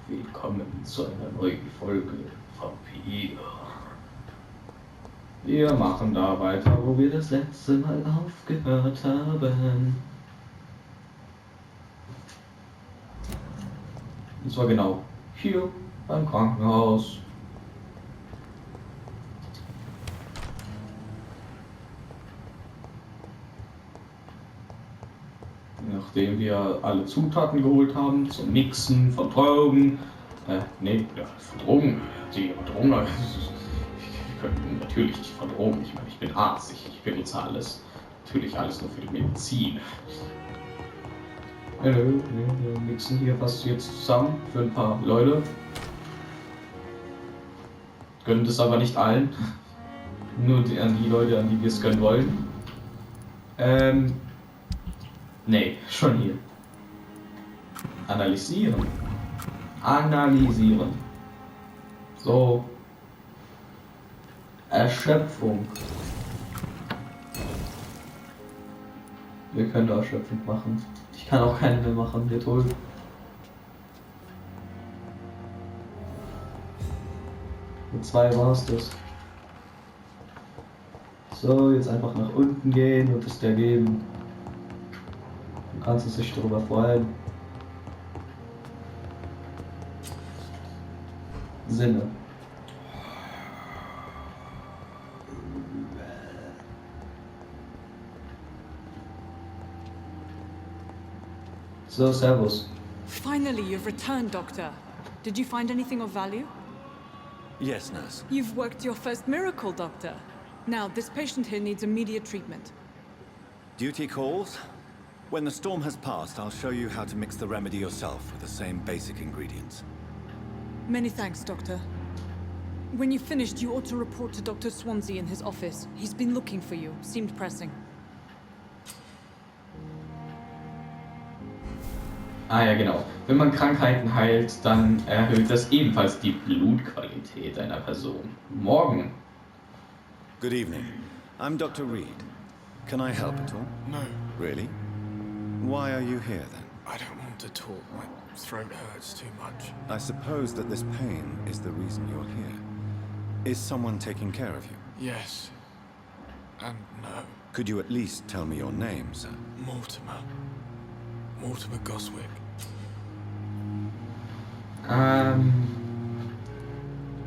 Willkommen zu einer neuen Folge Vampyr. Wir machen da weiter, wo wir das letzte Mal aufgehört haben. Und zwar genau hier beim Krankenhaus. Nachdem wir alle Zutaten geholt haben zum Mixen von Drogen, von Drogen, wir können natürlich nicht von Drogen, ich meine, ich bin Arzt, ich benutze alles, natürlich alles nur für die Medizin. Wir mixen hier was jetzt zusammen für ein paar Leute. Gönnen das aber nicht allen, nur an die Leute, an die wir es gönnen wollen. Nee, schon hier. Analysieren. Analysieren. So. Erschöpfung. Wir können da Erschöpfung machen. Ich kann auch keine mehr machen, wir toll. Mit 2 war es das. So, jetzt einfach nach unten gehen und es dir geben. Du kannst es sich darüber freuen. Sinne. So, servus. Finally, you've returned, Doctor. Did you find anything of value? Yes, nurse. You've worked your first miracle, Doctor. Now, this patient here needs immediate treatment. Duty calls. When the storm has passed, I'll show you how to mix the remedy yourself with the same basic ingredients. Many thanks, Doctor. When you've finished, you ought to report to Dr. Swansea in his office. He's been looking for you. Seemed pressing. Ah ja, genau. Wenn man Krankheiten heilt, dann erhöht das ebenfalls die Blutqualität einer Person. Morgen. Good evening. I'm Dr. Reed. Can I help at all? No, Really? Why are you here then? I don't want to talk. My throat hurts too much. I suppose that this pain is the reason you're here. Is someone taking care of you? Yes. And no. Could you at least tell me your name, sir? Mortimer. Mortimer Goswick.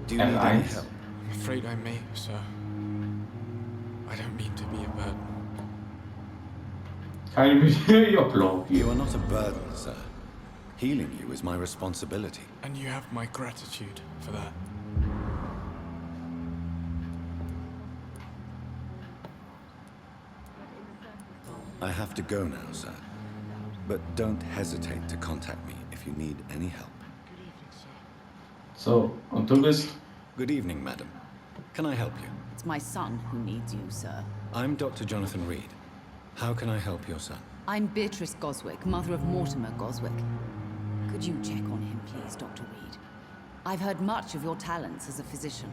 Do you need any L1. help? I'm afraid I may, sir. I don't mean to be a burden. You are not a burden, sir. Healing you is my responsibility. And you have my gratitude for that. I have to go now, sir. But don't hesitate to contact me if you need any help. Good evening, sir. So, und du bist? Good evening, madam. Can I help you? It's my son who needs you, sir. I'm Dr. Jonathan Reed. How can I help your son? I'm Beatrice Goswick, mother of Mortimer Goswick. Could you check on him, please, Dr. Reed? I've heard much of your talents as a physician.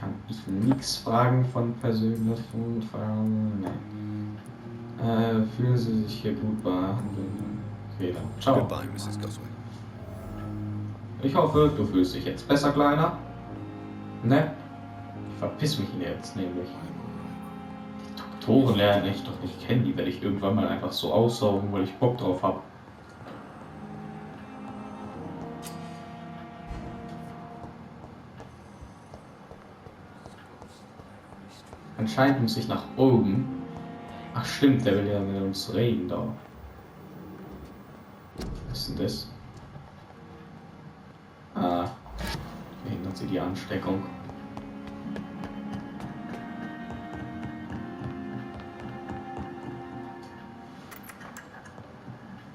Kann ich nichts fragen von persönlichen Fragen? Nein. Fühlen Sie sich hier gut behandelt? Okay, dann. Ciao. Goodbye, Mrs. Goswick. Ich hoffe, du fühlst dich jetzt besser, Kleiner. Ne? Ich verpiss mich jetzt nämlich. Die Doktoren lerne ich doch nicht kennen. Die werde ich irgendwann mal einfach so aussaugen, weil ich Bock drauf habe. Anscheinend muss ich nach oben. Ach stimmt, der will ja mit uns reden da. Was ist denn das? Ah, verhindert sie die Ansteckung.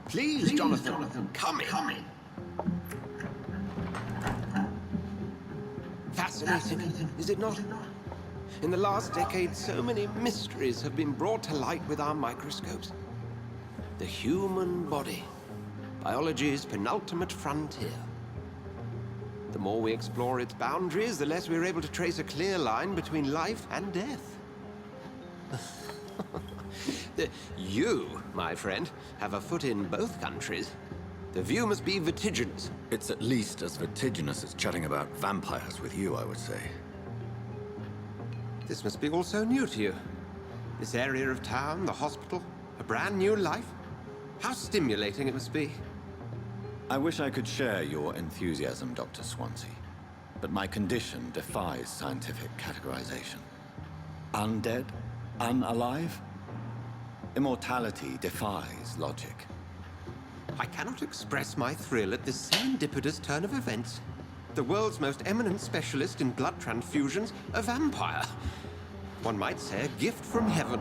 Please, Jonathan, come in. Fascinating, is it not? In the last decade, so many mysteries have been brought to light with our microscopes. The human body, biology's penultimate frontier. The more we explore its boundaries, the less we're able to trace a clear line between life and death. You, my friend, have a foot in both countries. The view must be vertiginous. It's at least as vertiginous as chatting about vampires with you, I would say. This must be all so new to you. This area of town, the hospital, a brand new life. How stimulating it must be. I wish I could share your enthusiasm, Dr. Swansea. But my condition defies scientific categorization. Undead? Unalive? Immortality defies logic. I cannot express my thrill at this serendipitous turn of events. The world's most eminent specialist in blood transfusions, a vampire. One might say a gift from heaven.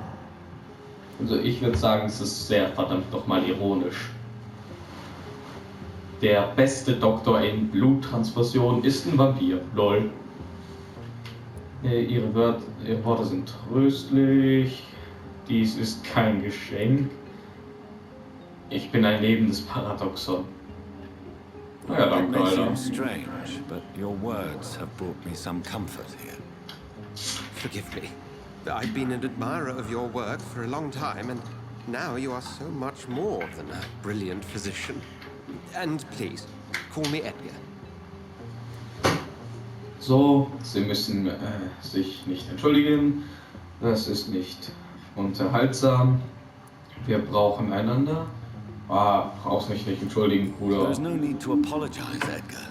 Also ich würde sagen, es ist sehr verdammt nochmal ironisch. Der beste Doktor in Bluttransfusion ist ein Vampir. Lol. Ihre Worte sind tröstlich. Dies ist kein Geschenk. Ich bin ein lebendes Paradoxon. Naja, It danke, may Alter. seem strange, but your words have brought me some comfort here. Forgive me. I've been an admirer of your work for a long time, and now you are so much more than a brilliant physician. And please, call me Edgar. So, Sie müssen sich nicht entschuldigen. Das ist nicht unterhaltsam. Wir brauchen einander. Brauchst mich nicht entschuldigen, Bruder. There's no need to apologize, Edgar.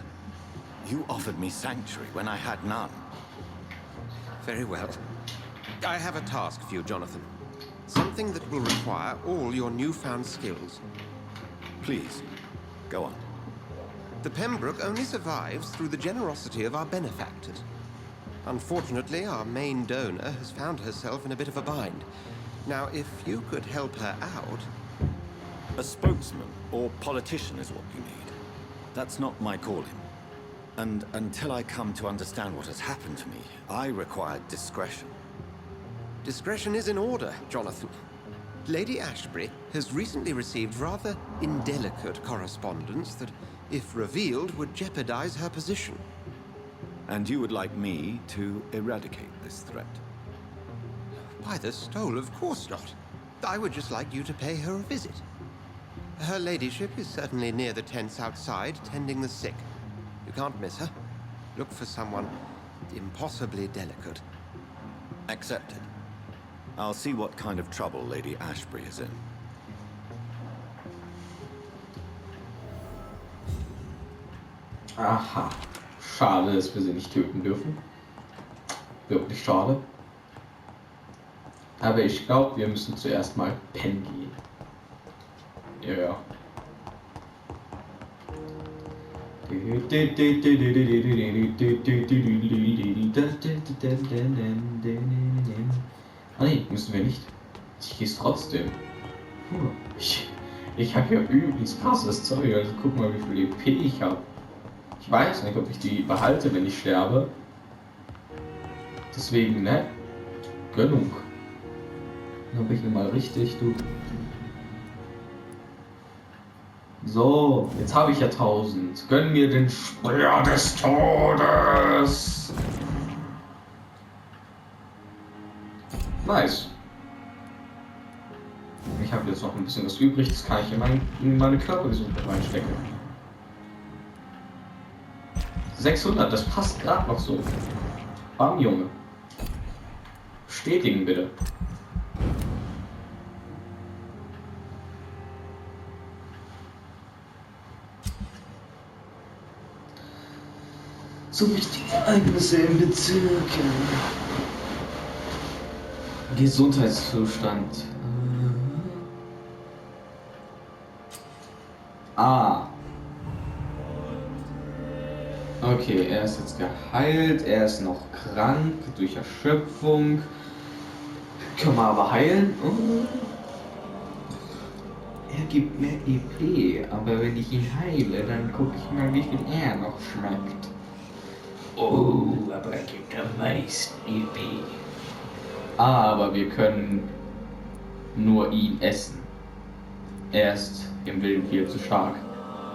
You offered me sanctuary when I had none. Very well. I have a task for you, Jonathan. Something that will require all your newfound skills. Please, go on. The Pembroke only survives through the generosity of our benefactors. Unfortunately, our main donor has found herself in a bit of a bind. Now, if you could help her out... A spokesman or politician is what you need. That's not my calling. And until I come to understand what has happened to me, I require discretion. Discretion is in order, Jonathan. Lady Ashbury has recently received rather indelicate correspondence that, if revealed, would jeopardize her position. And you would like me to eradicate this threat? By the stole, of course not. I would just like you to pay her a visit. Her ladyship is certainly near the tents outside, tending the sick. You can't miss her. Look for someone impossibly delicate. Accepted. I'll see what kind of trouble Lady Ashbury is in. Aha. Schade, dass wir sie nicht töten dürfen. Wirklich schade. Aber ich glaube, wir müssen zuerst mal pennen gehen. Ja. Ah nee, müssen wir nicht. Ich gehe trotzdem. Ich habe hier übelst krasses Zeug. Also guck mal, wie viel EP ich habe. Ich weiß nicht, ob ich die behalte, wenn ich sterbe. Deswegen, ne? Gönnung. Dann habe ich ihn mal richtig, du. So, jetzt habe ich ja 1000. Gönn mir den Speer des Todes. Nice. Ich habe jetzt noch ein bisschen was übrig, das kann ich in meine Körpergesundheit reinstecken. 600, das passt gerade noch so. Bam, Junge. Bestätigen bitte. So wichtige Ereignisse im Bezirk. Gesundheitszustand. Okay, er ist jetzt geheilt, er ist noch krank durch Erschöpfung. Können wir aber heilen. Er gibt mir EP, aber wenn ich ihn heile, dann gucke ich mal, wie viel er noch schmeckt. Oh, aber er gibt am meisten EP. Aber wir können nur ihn essen. Er ist im Wilden viel zu stark.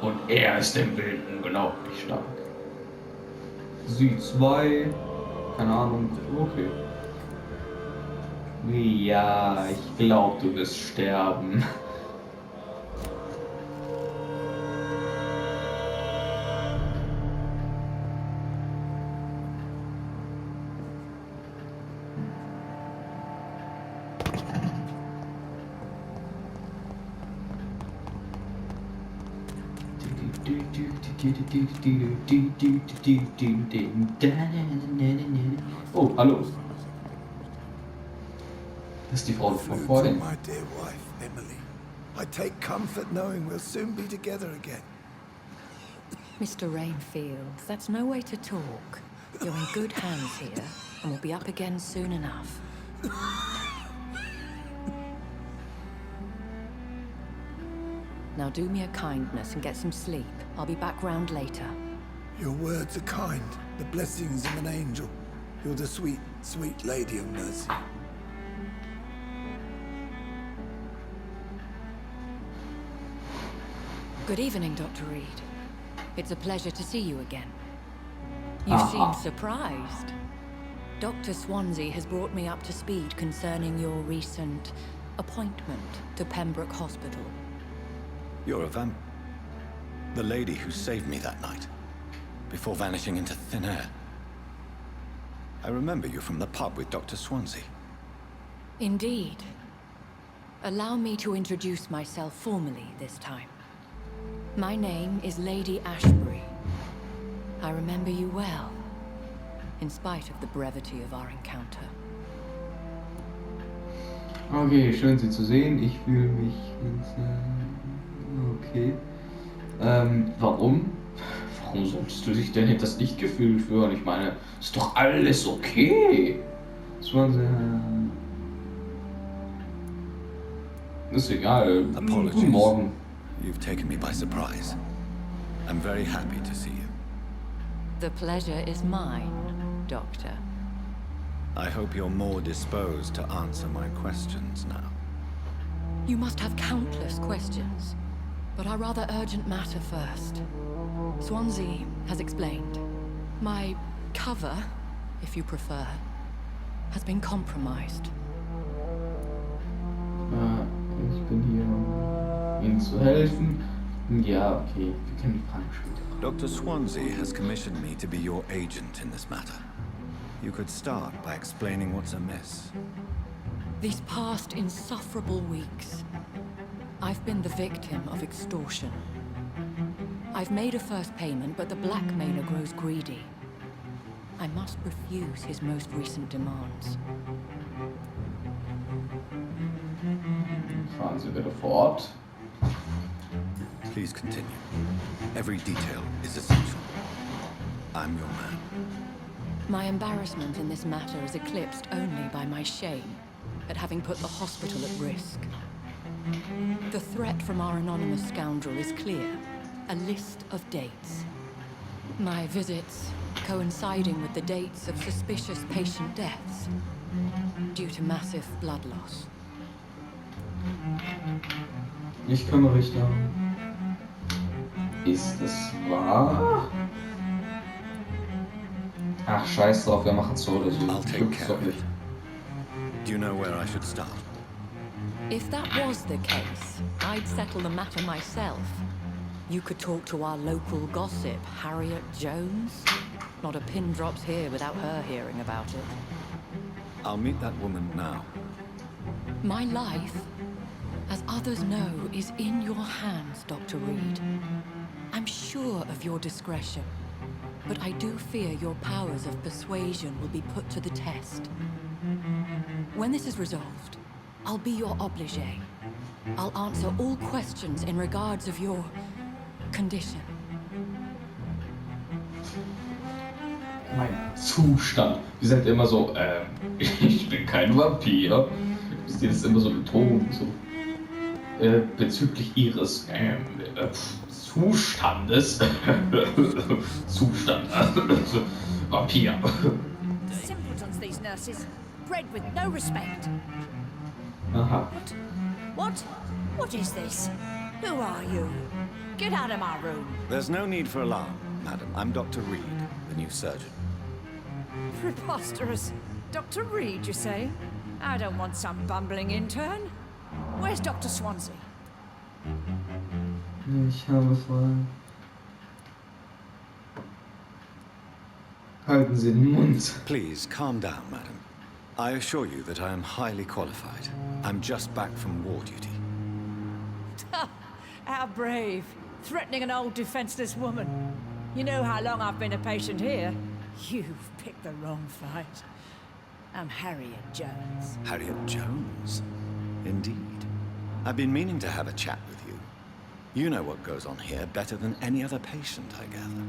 Und er ist im Wilden unglaublich stark. Sie 2, keine Ahnung, okay. Ja, ich glaube, du wirst sterben. Oh, hallo. Das ist die Frau von Food vorhin. from my dear wife, Emily. I take comfort knowing we'll soon be together again. Mr. Rainfield, that's no way to talk. You're in good hands here, and we'll be up again soon enough. Now do me a kindness and get some sleep. I'll be back round later. Your words are kind, the blessings of an angel. You're the sweet, sweet lady of mercy. Good evening, Dr. Reed. It's a pleasure to see you again. You Uh-huh. seem surprised. Dr. Swansea has brought me up to speed concerning your recent appointment to Pembroke Hospital. You're a the lady who saved me that night, before vanishing into thin air. I remember you from the pub with Dr. Swansea. Indeed. Allow me to introduce myself formally this time. My name is Lady Ashbury. I remember you well, in spite of the brevity of our encounter. Okay, schön Sie zu sehen. Ich fühle mich... Okay. Warum? Warum solltest du dich denn hinter das Lichtgefühl führen? Ich meine, ist doch alles okay. Das war sehr... Ist egal. Apologies. Guten Morgen. You've taken me by surprise. I'm very happy to see you. The pleasure is mine, Doctor. I hope you're more disposed to answer my questions now. You must have countless questions, but our rather urgent matter first. Swansea has explained. My cover, if you prefer, has been compromised. Ich bin hier, um Ihnen zu helfen. Ja, okay, wir können die Fragen später. Dr. Swansea has commissioned me to be your agent in this matter. You could start by explaining what's amiss. These past insufferable weeks, I've been the victim of extortion. I've made a first payment, but the blackmailer grows greedy. I must refuse his most recent demands. Fahren Sie bitte fort. Please continue. Every detail is essential. I'm your man. My embarrassment in this matter is eclipsed only by my shame at having put the hospital at risk. The threat from our anonymous scoundrel is clear. A list of dates. My visits coinciding with the dates of suspicious patient deaths due to massive blood loss. Ich kümmere mich darum. Ist es wahr? Ach, scheiß drauf, wir machen so oder so. I'll take Glück's care doch of it. nicht. Do you know where I should start? If that was the case, I'd settle the matter myself. You could talk to our local gossip, Harriet Jones. Not a pin drops here without her hearing about it. I'll meet that woman now. My life, as others know, is in your hands, Dr. Reed. I'm sure of your discretion, but I do fear your powers of persuasion will be put to the test. When this is resolved, I'll be your obligé. I'll answer all questions in regards of your condition. Mein Zustand. Wir sind immer so, ich bin kein Vampir. Wisst ihr, das ist immer so betont, so. Bezüglich ihres Zustandes. Zustand. Vampir. Simpletons, these nurses. Bred with no respect. Aha. What is this? Who are you? Get out of my room. There's no need for alarm, madam. I'm Dr. Reed, the new surgeon. Preposterous. Dr. Reed, you say? I don't want some bumbling intern. Where's Dr. Swansea? Ich habe Fragen. Halten Sie den Mund. Please, calm down, madam. I assure you that I am highly qualified. I'm just back from war duty. How brave. Threatening an old defenseless woman. You know how long I've been a patient here? You've picked the wrong fight. I'm Harriet Jones. Harriet Jones? Indeed. I've been meaning to have a chat with you. You know what goes on here better than any other patient, I gather.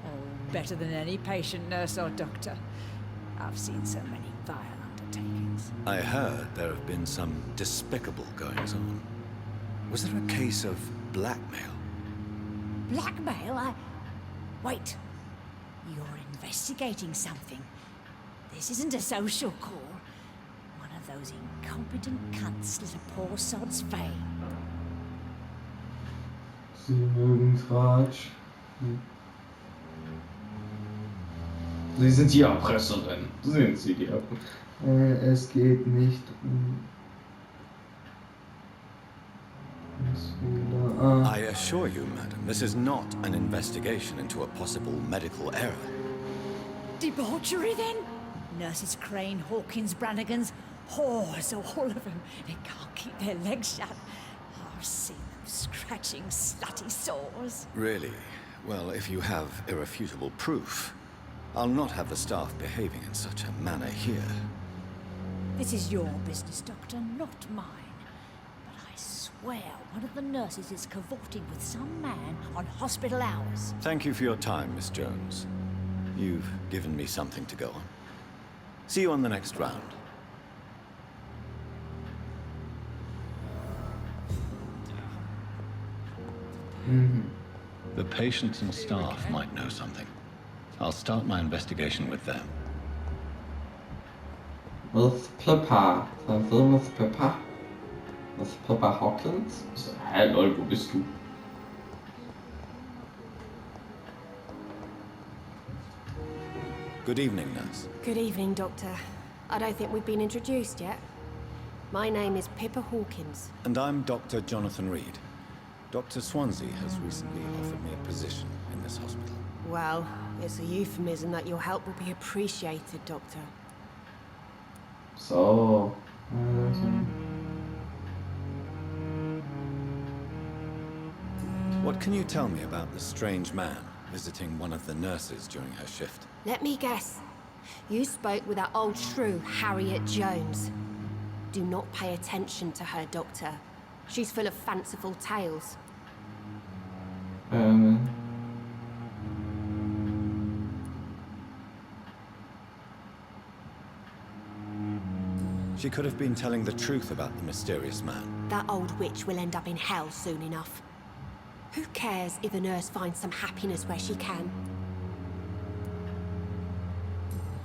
Oh, better than any patient, nurse or doctor. I've seen so many vile undertakings. I heard there have been some despicable goings-on. Was there a case of blackmail? Blackmail? Wait. You're investigating something. This isn't a social call. One of those incompetent cunts slit a poor sod's vein. Sie mögen Quatsch. Sie sind die Erpresserin. Sind Sie die Erpresserin? Es geht nicht um... I assure you, madam, this is not an investigation into a possible medical error. Debauchery, then? Nurses Crane, Hawkins, Brannigans, whores, all of them. They can't keep their legs shut. I've seen them scratching slutty sores. Really? Well, if you have irrefutable proof, I'll not have the staff behaving in such a manner here. This is your business, Doctor, not mine. But I swear one of the nurses is cavorting with some man on hospital hours. Thank you for your time, Miss Jones. You've given me something to go on. See you on the next round. The patients and staff might know something. I'll start my investigation with them. With Pippa. Verwirren with Pippa? With Pippa Hawkins? Hä, lol, wo bist du? Good evening, nurse. Good evening, Doctor. I don't think we've been introduced yet. My name is Pippa Hawkins. And I'm Dr. Jonathan Reed. Dr. Swansea has recently offered me a position in this hospital. Well, it's a euphemism that your help will be appreciated, Doctor. So. What can you tell me about the strange man visiting one of the nurses during her shift? Let me guess. You spoke with that old shrew, Harriet Jones. Do not pay attention to her, Doctor. She's full of fanciful tales. She could have been telling the truth about the mysterious man. That old witch will end up in hell soon enough. Who cares if a nurse finds some happiness where she can?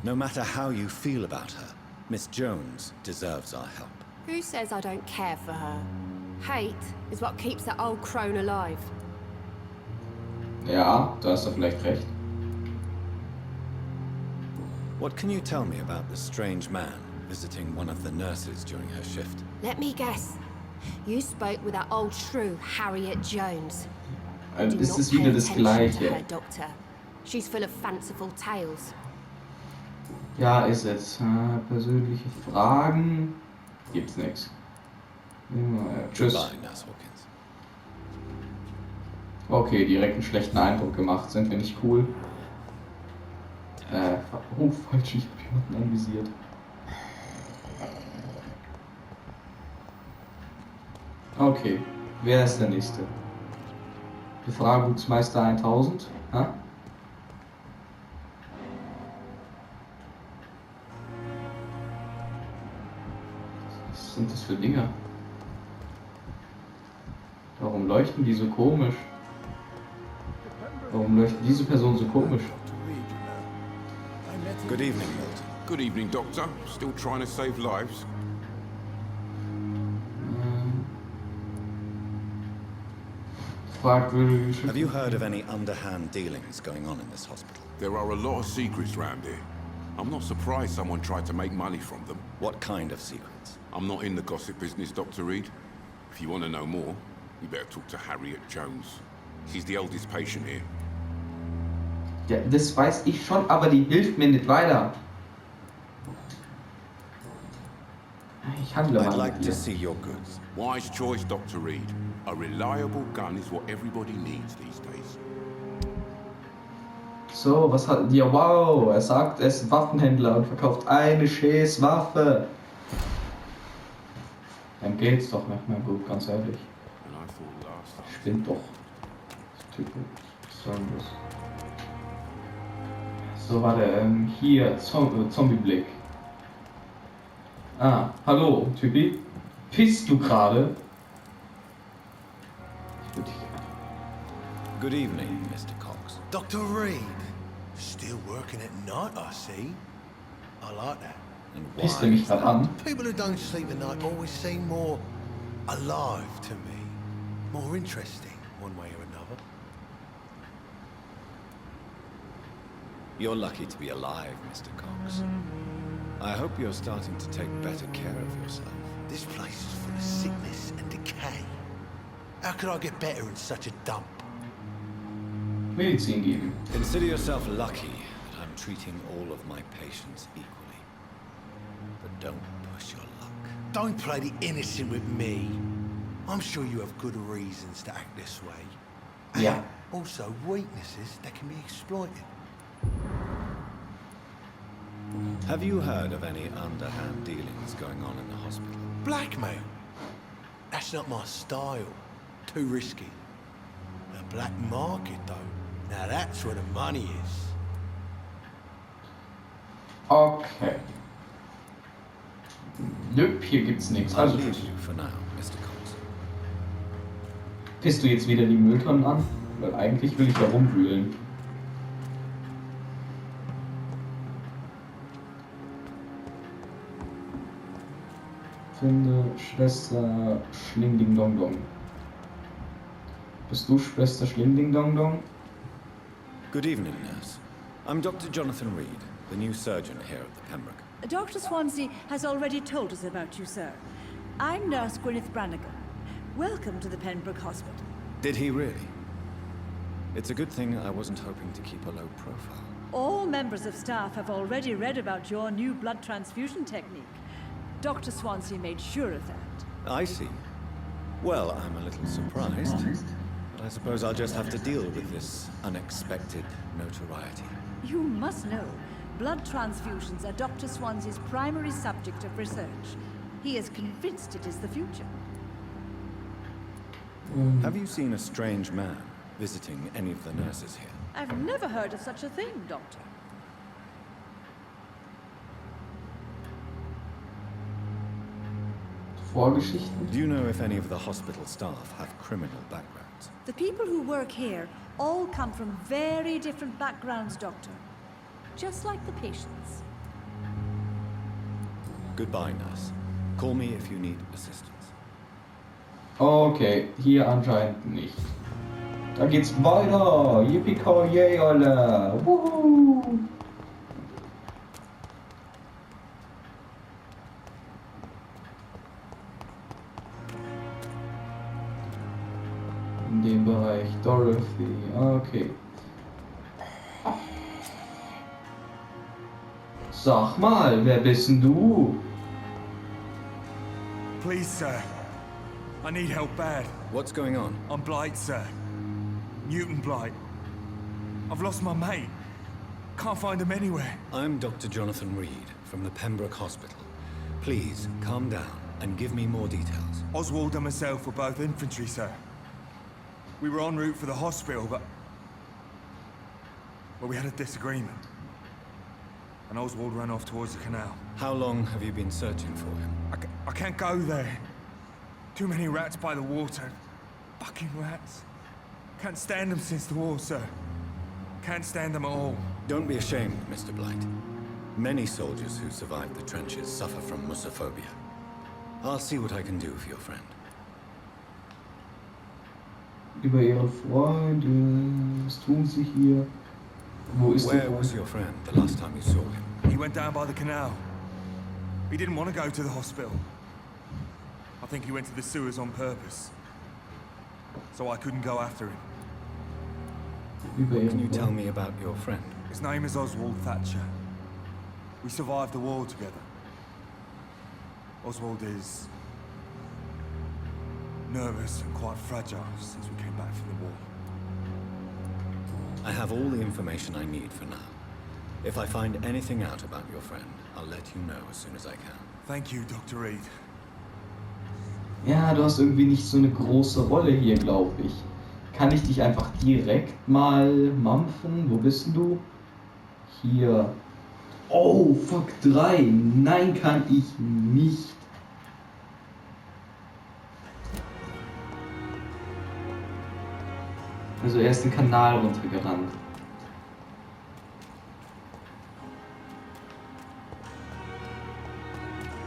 No matter how you feel about her, Miss Jones deserves our help. Who says I don't care for her? Hate is what keeps that old crone alive. Ja, da hast du vielleicht recht. What can you tell me about the strange man visiting one of the nurses during her shift? Let me guess. You spoke with that old shrew, Harriet Jones. Do Es not ist pay wieder das attention to her, Gleiche. Doctor. She's full of fanciful tales. Ja, ist es. Persönliche Fragen? Gibt's nichts. Tschüss. Goodbye, Nurse Hawkins. Okay, direkt einen schlechten Eindruck gemacht. Sind wir nicht cool? Oh, falsch, ich hab jemanden anvisiert. Okay, wer ist der Nächste? Befragungsmeister 1000? Ha? Was sind das für Dinger? Warum leuchten die so komisch? Warum leuchten diese Personen so komisch? Good evening, Milton. Good evening, Doctor. Still trying to save lives? Have you heard of any underhand dealings going on in this hospital? There are a lot of secrets round here. I'm not surprised someone tried to make money from them. What kind of secrets? I'm not in the gossip business, Dr. Reed. If you want to know more, you better talk to Harriet Jones. She's the oldest patient here. Ja, das weiß ich schon, aber die hilft mir nicht weiter. Ich handle mal I'd like mit to dir. see your goods. Wise choice, Dr. Reed. A reliable gun is what everybody needs these days. So, was hat... Ja, wow, er sagt, er ist ein Waffenhändler und verkauft eine Scheißwaffe. Dann geht's doch nicht mehr gut, ganz ehrlich. And I thought last time... Stimmt doch. Typen. Was soll denn das? So, warte, hier, Zombie-Blick. Ah, hallo, Typi. Pisst du gerade? Good evening, Mr. Cox. Dr. Reed. Still working at night, I see. I like that. And Pisst er mich gerade an? People who don't sleep at night always seem more alive to me. More interesting, one way or another. You're lucky to be alive, Mr. Cox. I hope you're starting to take better care of yourself. This place is full of sickness and decay. How could I get better in such a dump? Medizin geben. Consider yourself lucky that I'm treating all of my patients equally. But don't push your luck. Don't play the innocent with me. I'm sure you have good reasons to act this way. Yeah. And also weaknesses that can be exploited. Have you heard of any underhand dealings going on in the hospital? Blackmail? That's not my style. Too risky. The black market, though. Now that's where the money is. Okay. Nö, hier gibt's nichts. I'll Also, leave you for now, Mr. Cox. pisst du jetzt wieder die Mülltonnen an? Weil eigentlich will ich da rumwühlen. Finde Schwester Schlingding-Dong-Dong. Bist du Schwester Schlingding-Dong-Dong? Good evening, nurse. I'm Dr. Jonathan Reed, the new surgeon here at the Pembroke. Dr. Swansea has already told us about you, sir. I'm Nurse Gwyneth Brannigan. Welcome to the Pembroke Hospital. Did he really? It's a good thing I wasn't hoping to keep a low profile. All members of staff have already read about your new blood transfusion technique. Dr. Swansea made sure of that. I see. Well, I'm a little surprised, but I suppose I'll just have to deal with this unexpected notoriety. You must know, blood transfusions are Dr. Swansea's primary subject of research. He is convinced it is the future. Have you seen a strange man visiting any of the nurses here? I've never heard of such a thing, Doctor. Vorgeschichten? Do you know if any of the hospital staff have criminal backgrounds? The people who work here all come from very different backgrounds, Doctor. Just like the patients. Goodbye, nurse. Call me if you need assistance. Okay, hier anscheinend nicht. Da geht's weiter. Yippie-ki-yay, Alter. Woohoo. In dem Bereich Dorothy. Okay. Sag mal, wer bist denn du? Please, sir. I need help bad. What's going on? I'm Blight, sir. Newton Blight. I've lost my mate. Can't find him anywhere. I'm Dr. Jonathan Reed from the Pembroke Hospital. Please, calm down and give me more details. Oswald and myself were both infantry, sir. We were en route for the hospital, but we had a disagreement. And Oswald ran off towards the canal. How long have you been searching for him? I can't go there. Too many rats by the water. Fucking rats. Can't stand them since the war, sir. Can't stand them at all. Don't be ashamed, Mr. Blight. Many soldiers who survived the trenches suffer from musophobia. I'll see what I can do for your friend. Über ihre Freunde. Was tun sie hier? Wo ist Where was your friend the last time you saw him? He went down by the canal. He didn't want to go to the hospital. I think he went to the sewers on purpose. So I couldn't go after him. Can you tell me about your friend? His name is Oswald Thatcher. We survived the war together. Oswald is nervous and quite fragile since we came back from the war. I have all the information I need for now. If I find anything out about your friend, I'll let you know as soon as I can. Thank you, Dr. Reed. Ja, du hast irgendwie nicht so eine große Rolle hier, glaube ich. Kann ich dich einfach direkt mal mampfen? Wo bist denn du? Hier. Oh, fuck, 3. Nein, kann ich nicht. Also er ist den Kanal runtergerannt.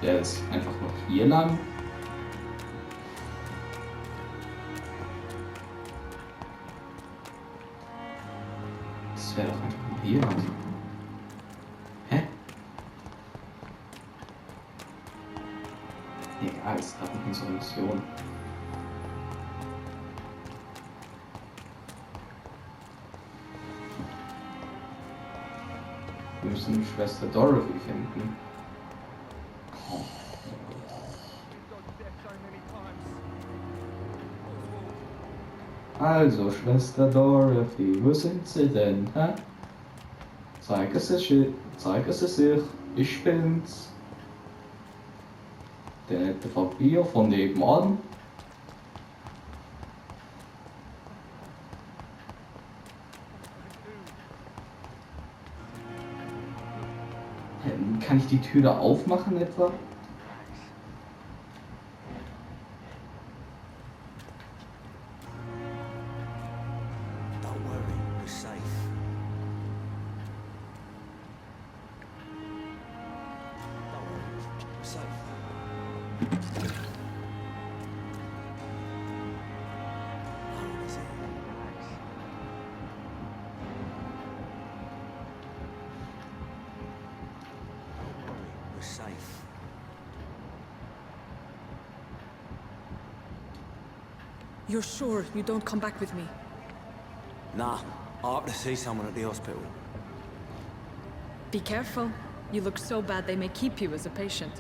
Der ist einfach noch hier lang. Das wäre doch einfach nur hier lang. Hä? Egal, es ist gerade nicht unsere Mission. Wir müssen Schwester Dorothy finden. Oh. Also, Schwester Dorothy, wo sind Sie denn, hä? Zeigen Sie sich, ich bin's. Der nette Vampyr von nebenan. Kann ich die Tür da aufmachen etwa? You're sure you don't come back with me? Nah, I have to see someone at the hospital. Be careful. You look so bad they may keep you as a patient.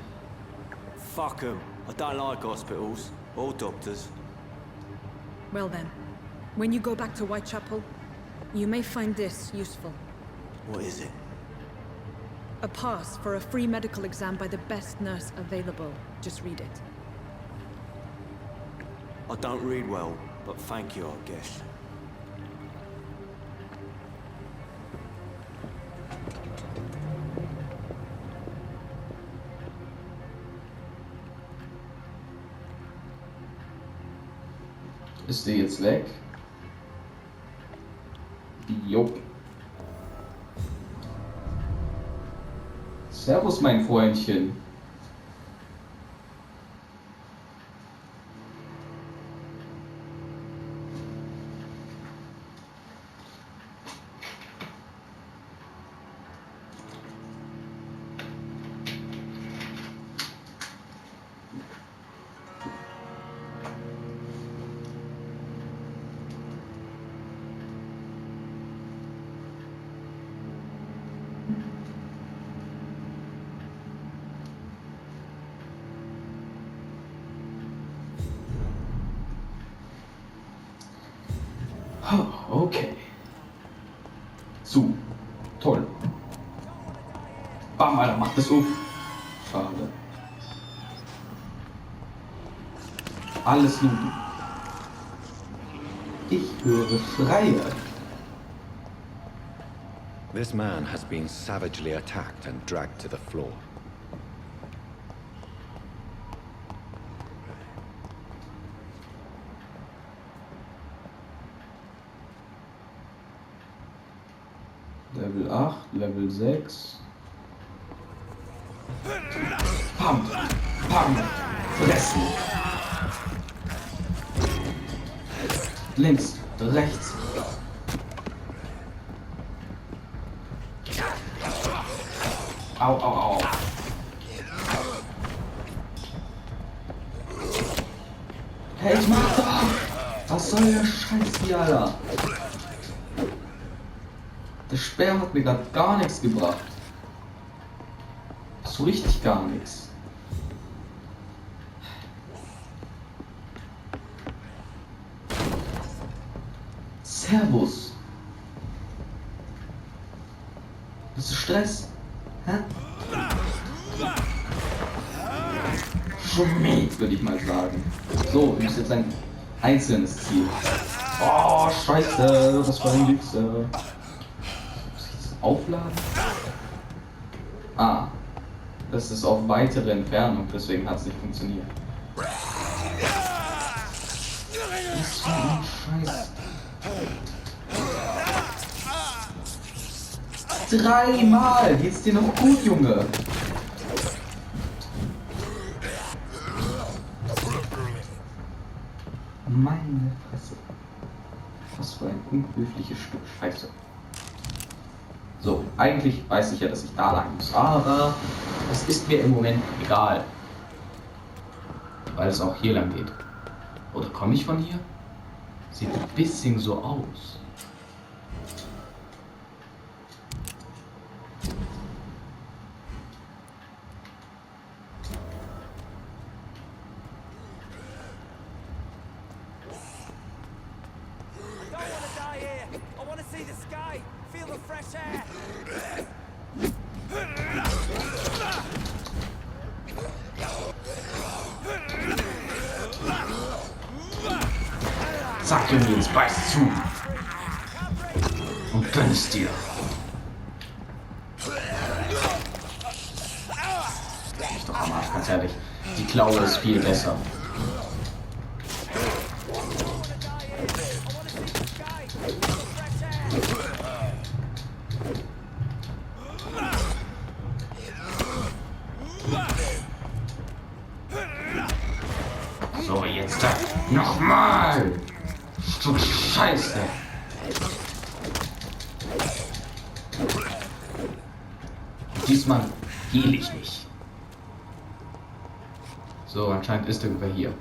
Fuck 'em. I don't like hospitals or doctors. Well then, when you go back to Whitechapel, you may find this useful. What is it? A pass for a free medical exam by the best nurse available. Just read it. I don't read well, but thank you, I guess. Ist die jetzt weg? Jo. Servus, mein Freundchen. Okay. Zu. Toll. Bam, Alter, macht das auf. Schade. Alles looten. Ich höre Schreie. This man has been savagely attacked and dragged to the floor. Level 8, Level 6. Pam! Pam! Fressen! Links, rechts. Au, au, au. Hey, ich mach doch! Was soll der Scheiß hier, Alter? Der Speer hat mir gerade gar nichts gebracht. So richtig gar nichts. Servus. Bist du Stress? Hä? Schmied, würde ich mal sagen. So, du bist jetzt ein einzelnes Ziel. Oh, scheiße, das war ein Wichser. Muss ich das aufladen? Ah, das ist auf weitere Entfernung, deswegen hat es nicht funktioniert. Was für ein Scheiß. 3-mal! Geht's dir noch gut, Junge? Meine Fresse. Was für ein unhöfliches Stück Scheiße. So, eigentlich weiß ich ja, dass ich da lang muss, aber das ist mir im Moment egal. Weil es auch hier lang geht. Oder komme ich von hier? Sieht ein bisschen so aus. Zack, Junge, jetzt beißt zu. Und gönn es dir. Ich doch am Arsch, ganz ehrlich. Die Klaue ist viel besser. So, jetzt da. Nochmal! Stück Scheiße! Diesmal heal ich nicht. So, anscheinend ist er über hier.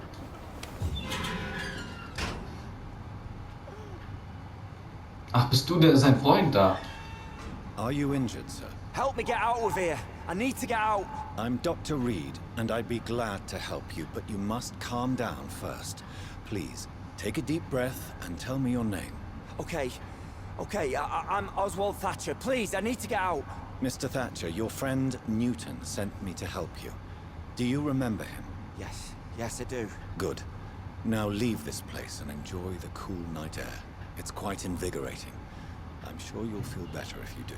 Ach, bist du der sein Freund da? Are you injured, sir? Help me get out of here. I need to get out. I'm Dr. Reed, and I'd be glad to help you, but you must calm down first. Please, take a deep breath and tell me your name. Okay. I'm Oswald Thatcher. Please, I need to get out. Mr. Thatcher, your friend Newton sent me to help you. Do you remember him? Yes, I do. Good. Now leave this place and enjoy the cool night air. It's quite invigorating. I'm sure you'll feel better if you do.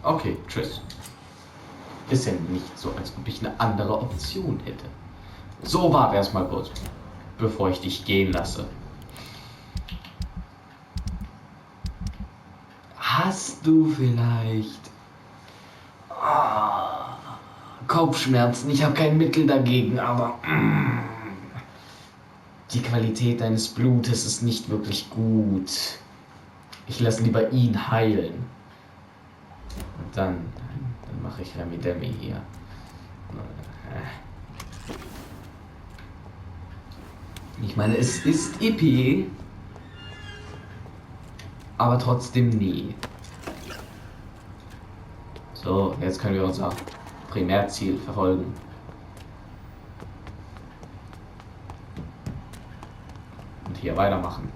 Okay, tschüss. Ist ja nicht so, als ob ich eine andere Option hätte. So, warte erstmal kurz, bevor ich dich gehen lasse. Hast du vielleicht Kopfschmerzen? Ich habe kein Mittel dagegen, aber die Qualität deines Blutes ist nicht wirklich gut. Ich lasse lieber ihn heilen. Und dann mache ich Remi Demi hier. Ich meine, es ist EP, aber trotzdem nie. So, jetzt können wir unser Primärziel verfolgen. Und hier weitermachen.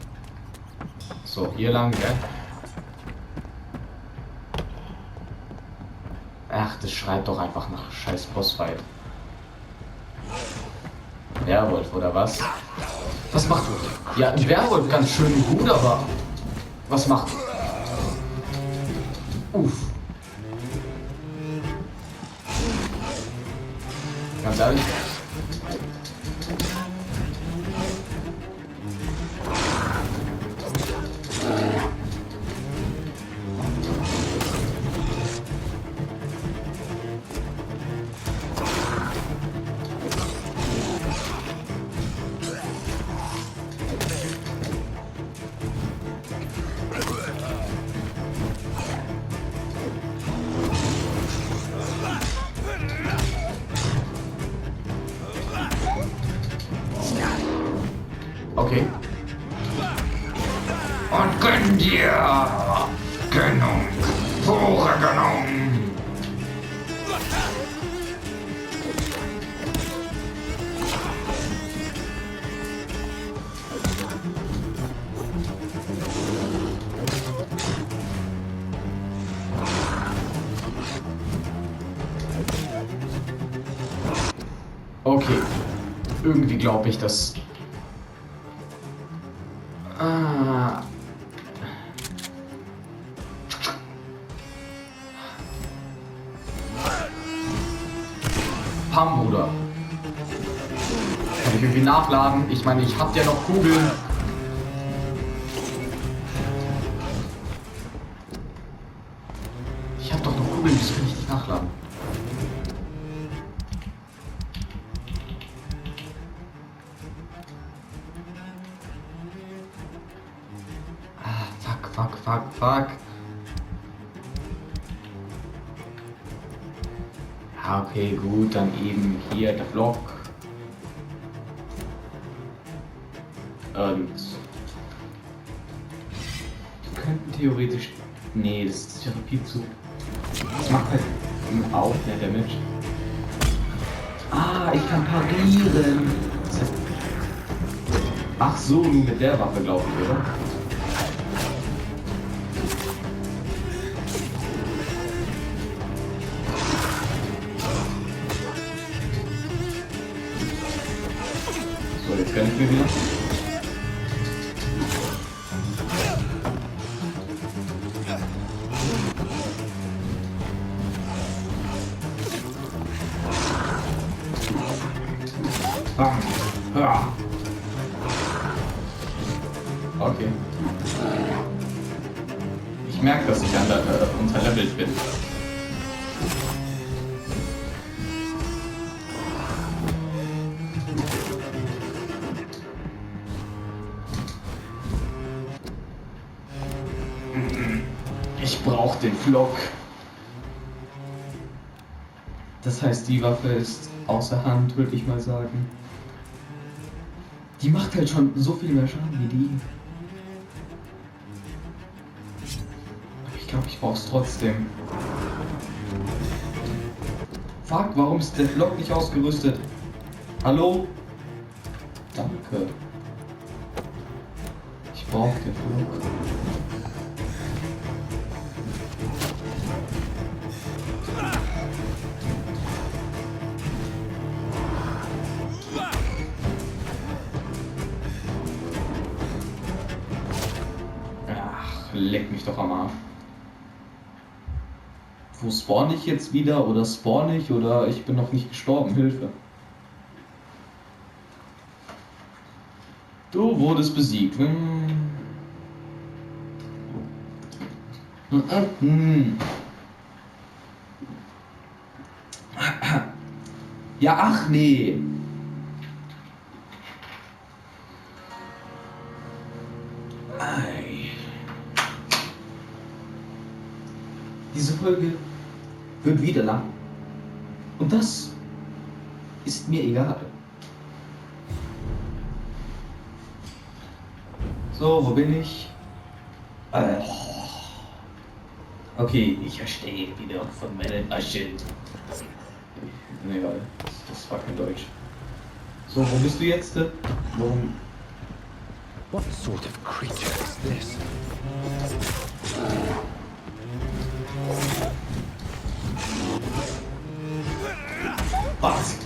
So, hier lang, gell? Ach, das schreit doch einfach nach scheiß Bossfight. Werwolf, oder was? Was macht du? Ja, ein Werwolf ganz schön gut, aber... Was macht? Uff. Ganz ehrlich. Und gönn dir! Gönnung! Pure Gönnung! Okay. Irgendwie glaube ich, dass... Pam, Bruder. Kann ich irgendwie nachladen? Ich meine, ich hab ja noch Kugeln. Ich hab doch noch Kugeln, das kann ich nicht nachladen. Fuck. Ja, okay, gut, dann eben hier der Block. Und wir könnten theoretisch... Nee, das ist ja viel zu... Das macht halt auch mehr Damage. Ah, ich kann parieren. Ach so, nur mit der Waffe, glaube ich, oder? So, jetzt kann ich mir wieder. Bam. Ja. Okay. Ich merke, dass ich unterlevelt bin. Ich brauche den Flock. Das heißt, die Waffe ist außer Hand, würde ich mal sagen. Die macht halt schon so viel mehr Schaden wie die. Aber ich glaube, ich brauche es trotzdem. Fuck, warum ist der Flock nicht ausgerüstet? Hallo? Danke. Ich brauche den Flock. Leck mich doch am Arsch. Wo spawn ich jetzt wieder? Oder spawn ich? Oder ich bin noch nicht gestorben. Hilfe. Du wurdest besiegt. Ja, ach nee. Diese Folge wird wieder lang. Und das ist mir egal. So, wo bin ich? Okay, ich verstehe wieder von meinem Schild. Egal, das war kein Deutsch. So, wo bist du jetzt? Warum? What sort of creature is this? Was?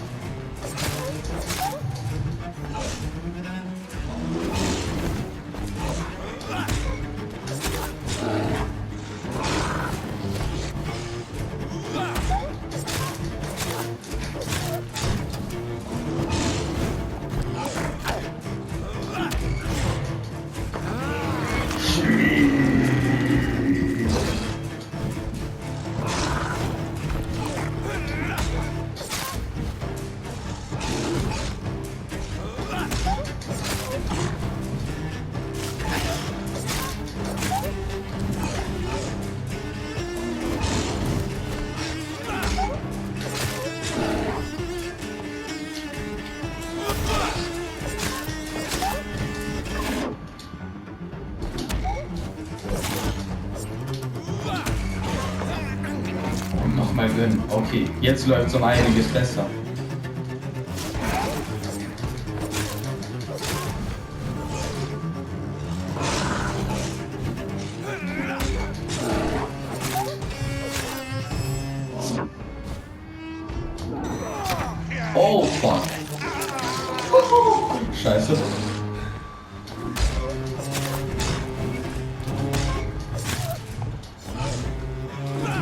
mal gönnen. Okay, jetzt läuft es um einiges besser. Oh, fuck. Scheiße.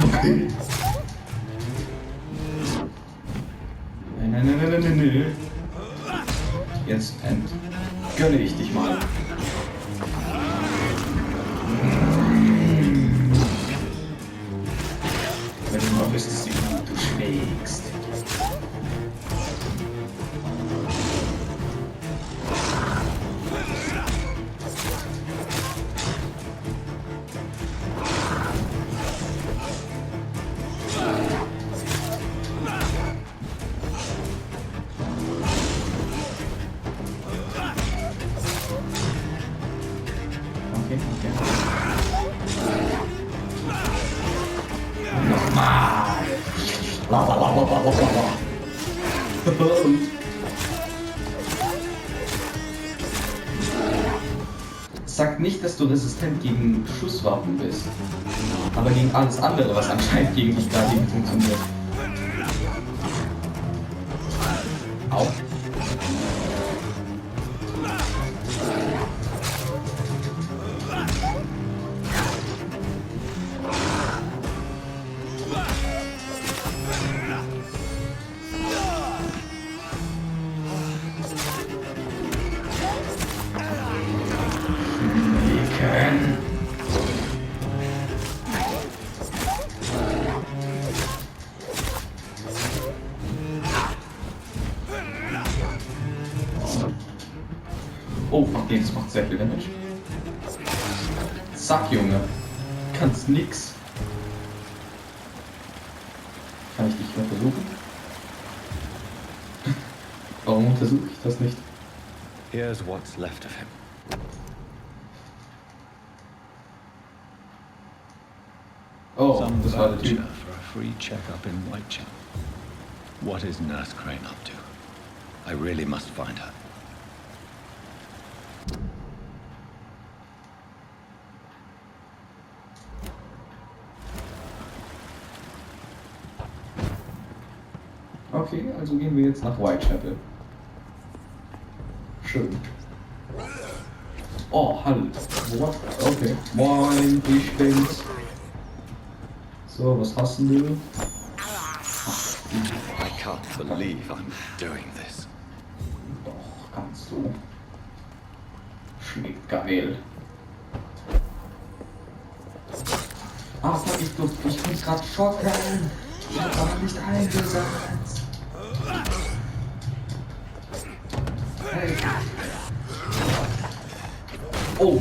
Okay. Nein. Jetzt gönne ich dich mal. Wenn du mal wüsstest, wie gut du schlägst. Sag nicht, dass du resistent gegen Schusswaffen bist, aber gegen alles andere, was anscheinend gegen dich gerade eben funktioniert. Au. Oh, fuck, das macht sehr viel Damage. Zack, Junge. Kannst nix. Kann ich dich untersuchen? Warum untersuche ich das nicht? Here's what's left of him. Oh, das war der voucher Typ. for a free checkup in Whitechapel. What is Nurse Crane up to? I really must find her. Okay, also gehen wir jetzt nach Whitechapel. Schön. Oh, halt. What? Okay. Moin, ich bin's. So, was hast du? I can't believe I'm doing this. Doch, kannst du. Schmeckt geil. Ah, fuck, ich muss grad schocken. Ich hab's aber nicht eingesetzt. Hey. Oh.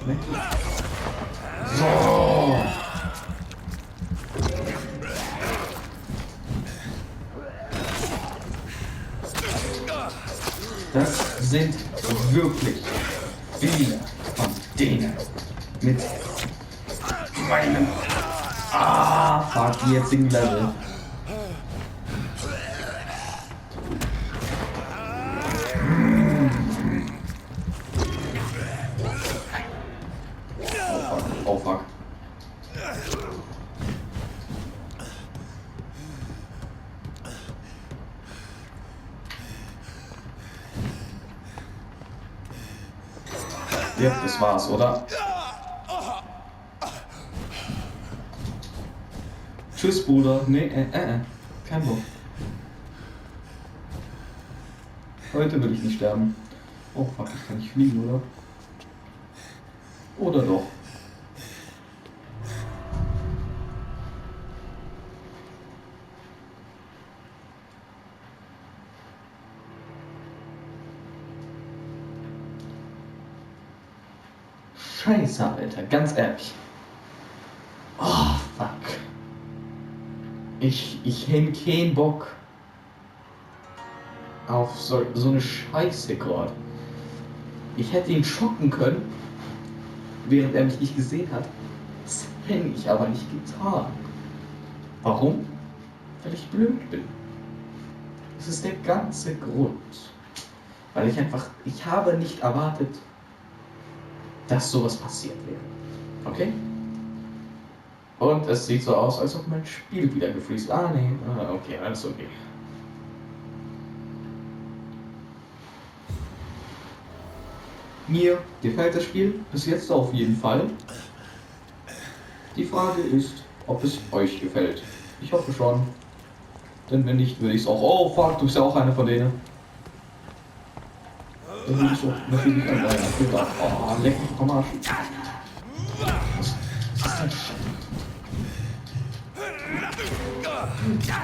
Nee. So. Das sind wirklich viele von denen mit meinem jetzigen Level. Oh fuck. Ja, das war's, oder? Tschüss, Bruder. Nee, kein Bock. Heute will ich nicht sterben. Oh fuck, ich kann nicht fliegen, oder? Oder doch? Scheiße, Alter, ganz ehrlich. Oh, fuck. Ich hätte keinen Bock auf so eine Scheiße gerade. Ich hätte ihn schocken können, während er mich nicht gesehen hat. Das hätte ich aber nicht getan. Warum? Weil ich blöd bin. Das ist der ganze Grund. Weil ich habe nicht erwartet, dass sowas passiert wäre. Okay? Und es sieht so aus, als ob mein Spiel wieder gefreezed. Nee. Okay, alles okay. Mir gefällt das Spiel bis jetzt auf jeden Fall. Die Frage ist, ob es euch gefällt. Ich hoffe schon. Denn wenn nicht, würde ich es auch... Oh fuck, du bist ja auch einer von denen. Dann würde ich es auch natürlich an einer gedacht. Oh, leck mich vom Arsch. Was ist denn?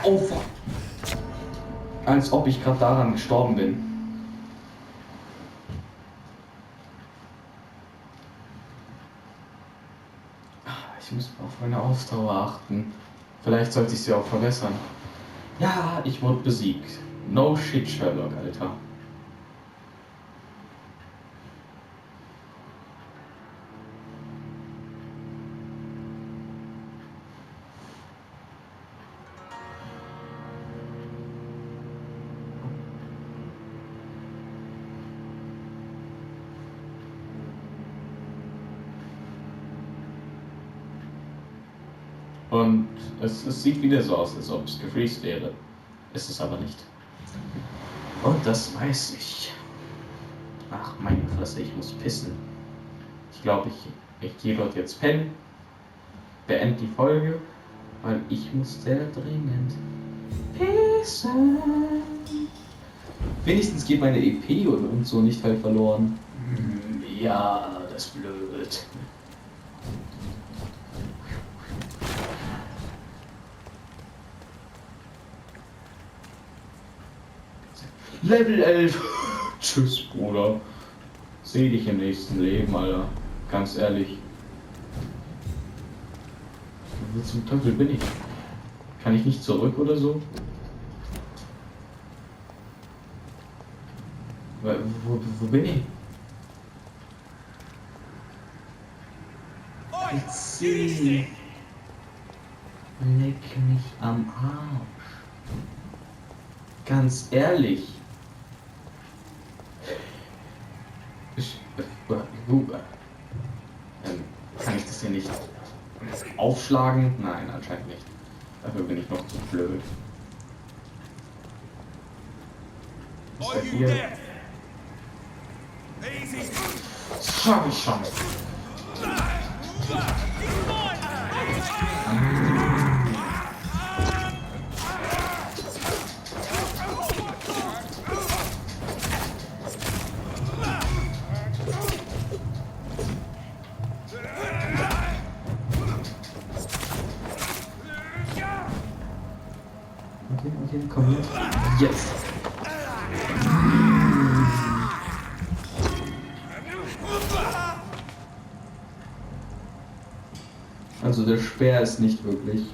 Oh fuck. Als ob ich gerade daran gestorben bin. Ich muss auf meine Ausdauer achten. Vielleicht sollte ich sie auch verbessern. Ja, ich wurde besiegt. No shit, Sherlock, Alter. Und es sieht wieder so aus, als ob es gefreezed wäre. Ist es aber nicht. Und das weiß ich. Ach, meine Fresse, ich muss pissen. Ich glaube, ich gehe dort jetzt pennen. Beende die Folge, weil ich muss sehr dringend pissen. Wenigstens geht meine EP und so nicht halt verloren. Ja, das ist blöd. Level 11. Tschüss, Bruder. Seh dich im nächsten Leben, Alter. Ganz ehrlich. Wo zum Teufel bin ich? Kann ich nicht zurück oder so? Wo bin ich? Pizzi. Leck mich am Arsch. Ganz ehrlich. Kann ich das hier nicht aufschlagen? Nein, anscheinend nicht. Dafür bin ich noch zu blöd. Was ist hier? Das schaff ich schon. Okay, komm hier. Jetzt. Also der Speer ist nicht wirklich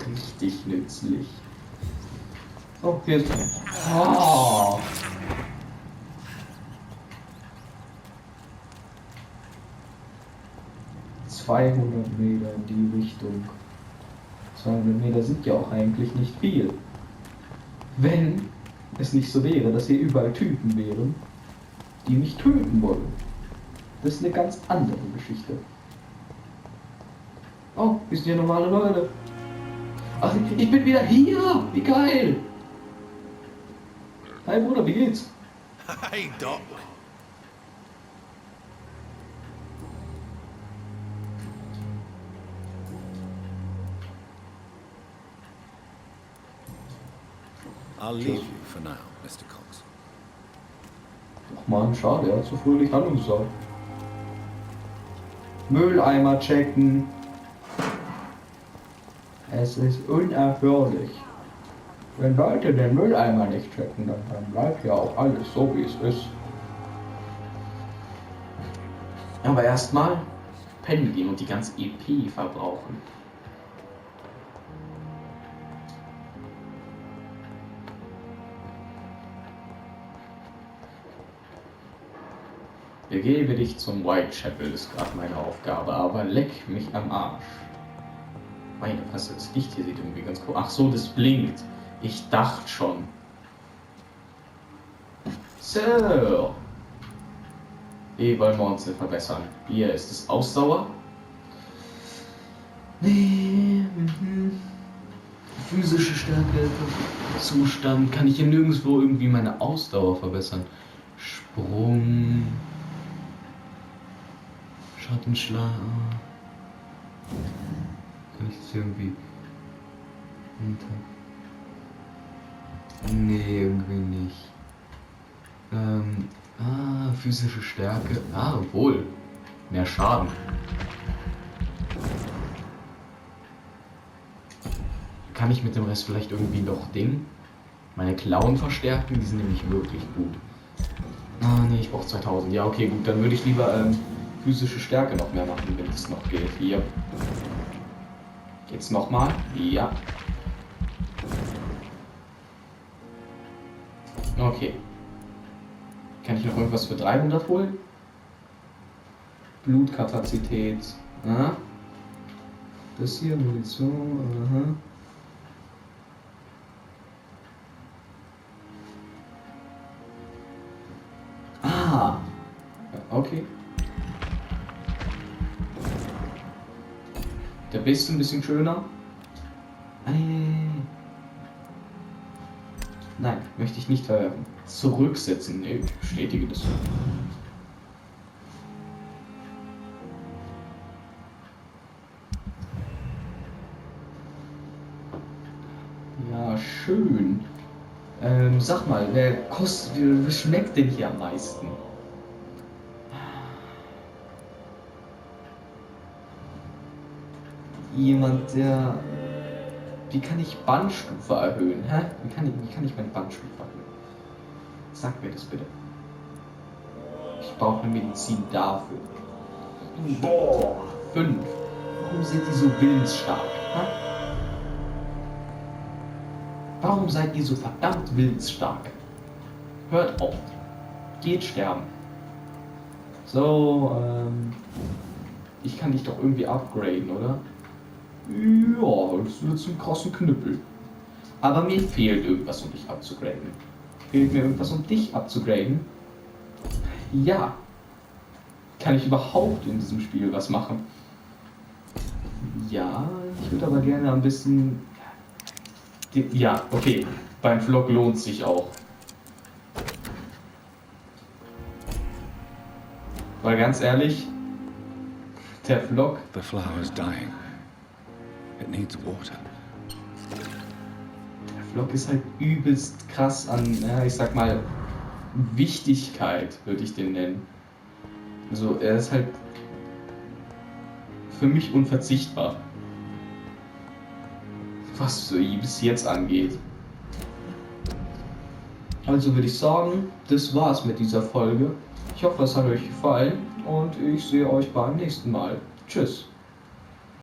richtig nützlich. Oh, hier ist... Oh. ...200 Meter in die Richtung. 200 Meter sind ja auch eigentlich nicht viel. Wenn es nicht so wäre, dass hier überall Typen wären, die mich töten wollen. Das ist eine ganz andere Geschichte. Oh, wir sind ja normale Leute. Ach, ich bin wieder hier! Wie geil! Hi Bruder, wie geht's? Hey Doc. I'll leave you for now, Mr. Cox. Ach man, schade, er hat so fröhlich Hallo gesagt. Mülleimer checken. Es ist unerhörlich. Wenn Leute den Mülleimer nicht checken, dann bleibt ja auch alles so, wie es ist. Aber erstmal pennen gehen und die ganze EP verbrauchen. Begebe dich zum Whitechapel, ist gerade meine Aufgabe, aber leck mich am Arsch. Meine Fresse, das Licht hier sieht irgendwie ganz cool. Ach so, das blinkt. Ich dachte schon. So. Wie wollen wir uns denn verbessern? Hier ist es Ausdauer. Nee. Physische Stärke. Zustand. Kann ich hier nirgendwo irgendwie meine Ausdauer verbessern? Sprung. Schattenschlag. Kann ich das irgendwie nee, irgendwie nicht. Physische Stärke. Obwohl. Mehr Schaden. Kann ich mit dem Rest vielleicht irgendwie noch Ding? Meine Klauen verstärken, die sind nämlich wirklich gut. Nee, ich brauche 2000. Ja, okay, gut, dann würde ich lieber physische Stärke noch mehr machen, wenn es noch geht. Hier. Geht's nochmal? Ja. Okay. Kann ich noch irgendwas für 300 holen? Blutkapazität. Aha. Das hier, Munition. Aha. Okay. Der Biss ein bisschen schöner. Nein, möchte ich nicht verwerfen. Zurücksetzen. Nee, ich bestätige das. Ja, schön. Sag mal, wer schmeckt denn hier am meisten? Jemand, der... Wie kann ich Bannstufe erhöhen? Hä? Wie kann ich meine Bannstufe erhöhen? Sag mir das bitte. Ich brauche eine Medizin dafür. Boah, 5. Warum seid ihr so willensstark? Hä? Warum seid ihr so verdammt willensstark? Hört auf. Geht sterben. So, ich kann dich doch irgendwie upgraden, oder? Ja, das wird zum krassen Knüppel. Aber mir fehlt irgendwas, um dich abzugraden. Fehlt mir irgendwas, um dich abzugraden? Ja. Kann ich überhaupt in diesem Spiel was machen? Ja, ich würde aber gerne ein bisschen... Ja, okay. Beim Vlog lohnt es sich auch. Weil ganz ehrlich, der Vlog... The flower is dying. It needs water. Der Vlog ist halt übelst krass an, ja, ich sag mal, Wichtigkeit, würde ich den nennen. Also er ist halt für mich unverzichtbar. Was so bis jetzt angeht. Also würde ich sagen, das war's mit dieser Folge. Ich hoffe, es hat euch gefallen und ich sehe euch beim nächsten Mal. Tschüss.